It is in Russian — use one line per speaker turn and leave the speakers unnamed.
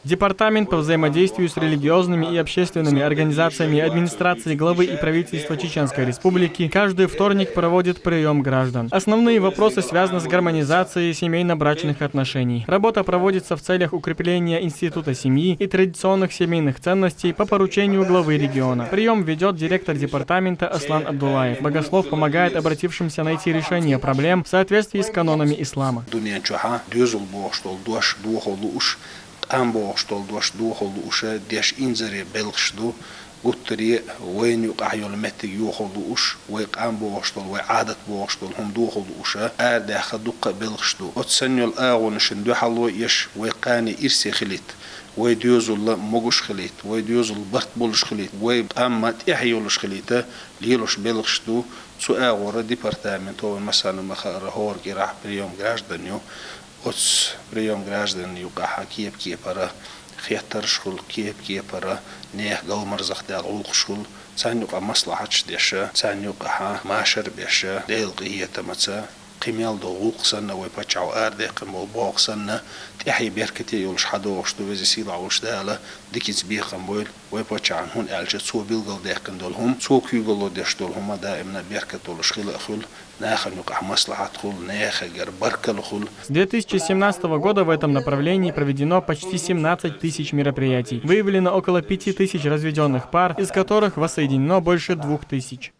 Департамент по взаимодействию с религиозными и общественными организациями администрации главы и правительства Чеченской Республики каждый вторник проводит прием граждан. Основные вопросы связаны с гармонизацией семейно-брачных отношений. Работа проводится в целях укрепления института семьи и традиционных семейных ценностей по поручению главы региона. Прием ведет директор департамента Аслан Абдулаев. Богослов помогает обратившимся найти решение проблем в соответствии с канонами ислама.
قطري وين يقع يلمت يوخلو وش ويقام بوشتل وعادة بوشتل هم دوخلو وشا آده خدوق بلغشتو أتسنيو الآغون شندو حلو يش ويقاني إرسي خليت ويديوزو مغش خليت ويديوزو برت بولش خليت ويقام تحيولش خليته ليلوش بلغشتو سو آغورا ديبارتامنت هو مثلا مخار هور راح بريوم гражданю أتس بريوم граждан يقع كيب برا خياتر شغل كيب برا نيه قلمر زخدال غلق شغل تانيوقع مصلحة ديشا تانيوقع ماشر بيشا ديل قية تمتا قيميال دو غلق سنة ويباتشعو آردي قيمول بوغ سنة تحي بيركتي يولش حدو وشتو ويزي سيلا وش دالا ديكيز بيخن بويل ويباتشعن هون ألجة سو بيلغل ديكن دولهم سو كيوغلو ديش دولهم دائما بيركتولو شغل أخول
С 2017 года в этом направлении проведено почти 17 тысяч мероприятий. Выявлено около 5 тысяч разведенных пар, из которых воссоединено больше 2 тысяч.